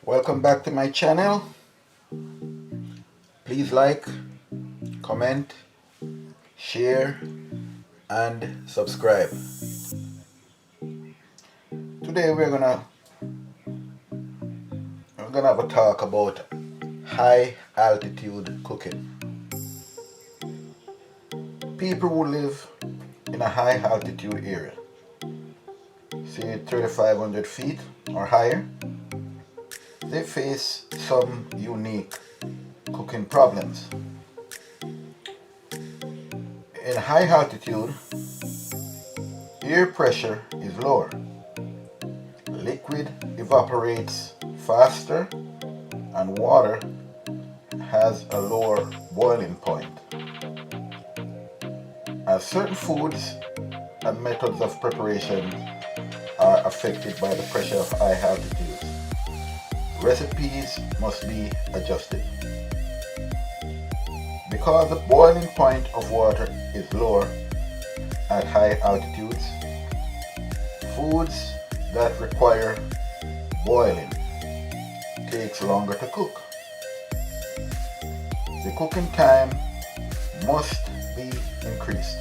Welcome back to my channel. Please like, comment, share, and subscribe. Today we're gonna have a talk about high altitude cooking. People who live in a high altitude area, say 3,500 feet or higher, they face some unique cooking problems. In high altitude, air pressure is lower. Liquid evaporates faster and water has a lower boiling point. As certain foods and methods of preparation are affected by the pressure of high altitudes, recipes must be adjusted. Because the boiling point of water is lower at high altitudes, foods that require boiling takes longer to cook. The cooking time must be increased.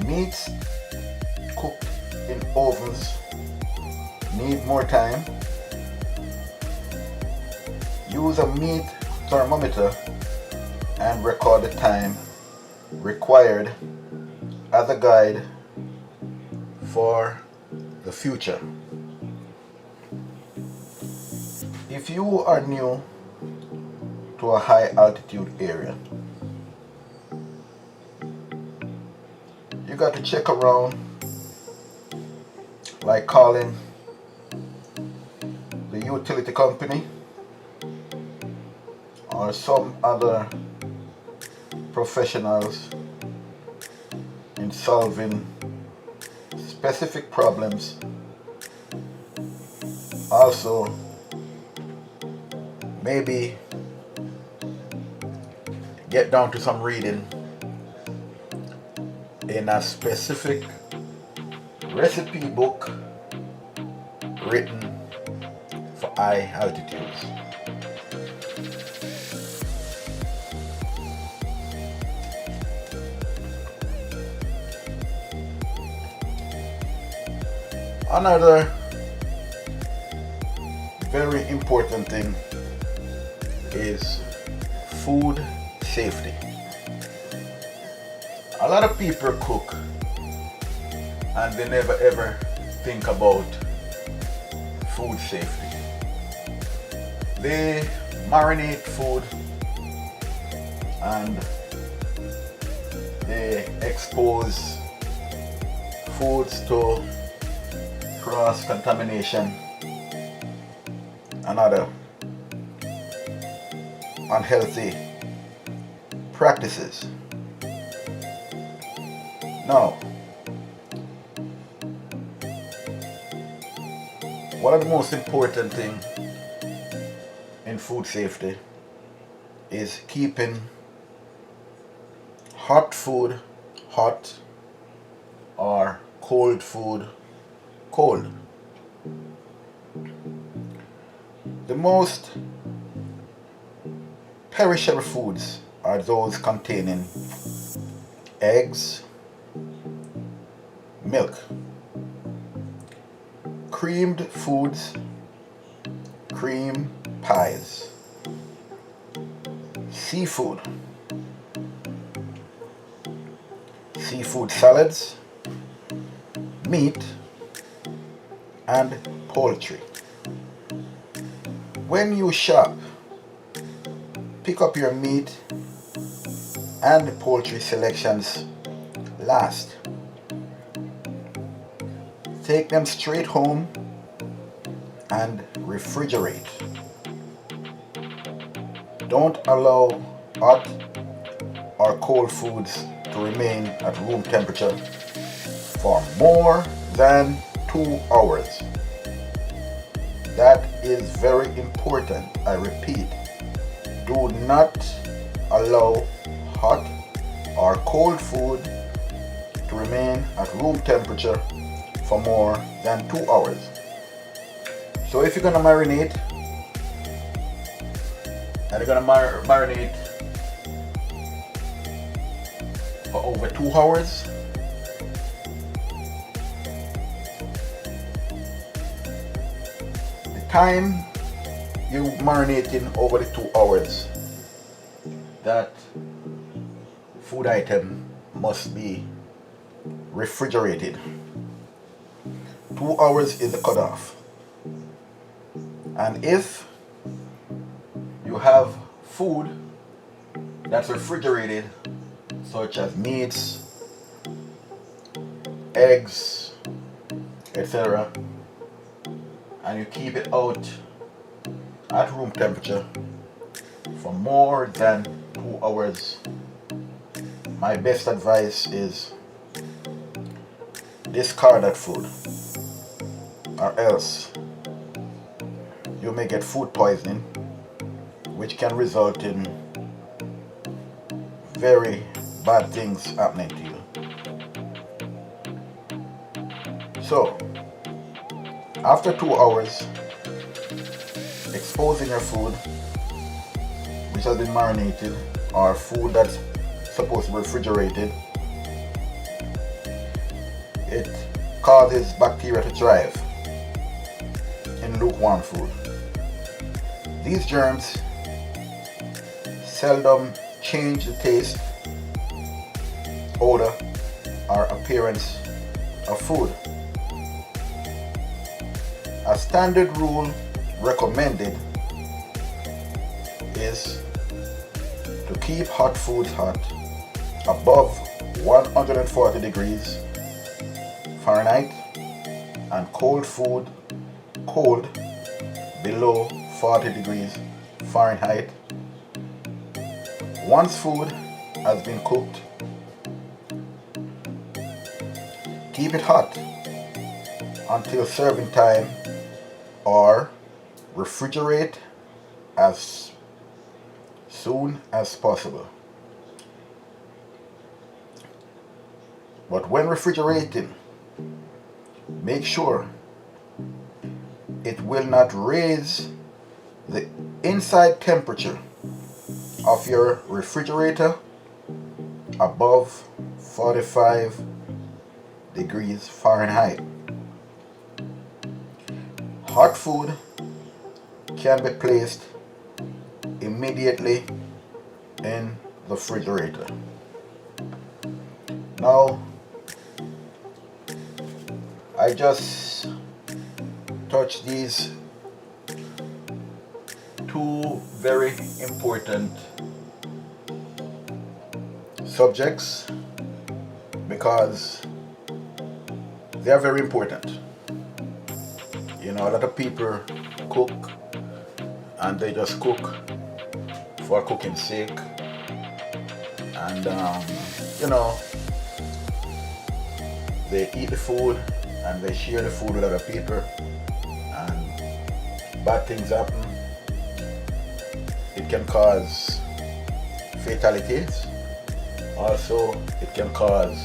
Meats cooked in ovens need more time. Use a meat thermometer and record the time required as a guide for the future. If you are new to a high altitude area, you got to check around, like calling the utility company or some other professionals in solving specific problems. Also, maybe get down to some reading in a specific recipe book written for high altitudes. Another very important thing is food safety. A lot of people cook and they never ever think about food safety. They marinate food and they expose foods to cross-contamination and other unhealthy practices. Now, one of the most important things in food safety is keeping hot food hot or cold food cold. The most perishable foods are those containing eggs, milk, creamed foods, cream pies, seafood, seafood salads, meat, and poultry. When you shop, pick up your meat and poultry selections last. Take them straight home and refrigerate. Don't allow hot or cold foods to remain at room temperature for more than 2 hours. That is very important. I repeat, do not allow hot or cold food to remain at room temperature for more than 2 hours. So if you're gonna marinate, and you're gonna marinate for over 2 hours, the time you're marinating over the 2 hours, that food item must be refrigerated. 2 hours is the cutoff. And if you have food that's refrigerated, such as meats, eggs, etc., and you keep it out at room temperature for more than 2 hours, my best advice is discard that food, or else you may get food poisoning, which can result in very bad things happening to you. So, after 2 hours, exposing your food, which has been marinated, or food that's supposed to be refrigerated, it causes bacteria to thrive in lukewarm food. These germs seldom change the taste, odor, or appearance of food. A standard rule recommended is to keep hot foods hot above 140 degrees Fahrenheit and cold food cold below 40 degrees Fahrenheit. Once food has been cooked, keep it hot until serving time, or refrigerate as soon as possible. But when refrigerating, make sure it will not raise the inside temperature of your refrigerator above 45 degrees Fahrenheit. Hot food can be placed immediately in the refrigerator. Now, I just touched these two very important subjects because they are very important. You know, a lot of people cook and they just cook for cooking's sake, and you know, they eat the food and they share the food with other people, and bad things happen. It can cause fatalities. Also, it can cause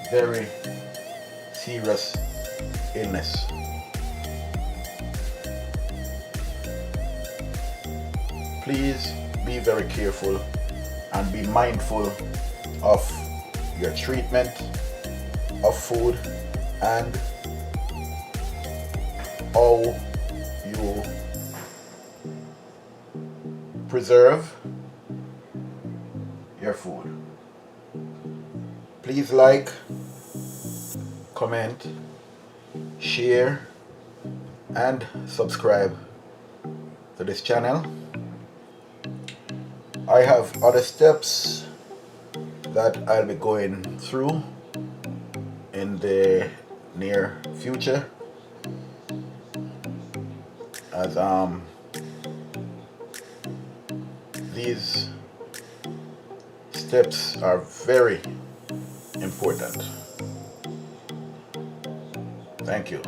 very serious illness. Please be very careful and be mindful of your treatment of food and how you preserve your food. Please like, comment, share, and subscribe to this channel. I have other steps that I'll be going through in the near future, as these steps are very important. Thank you.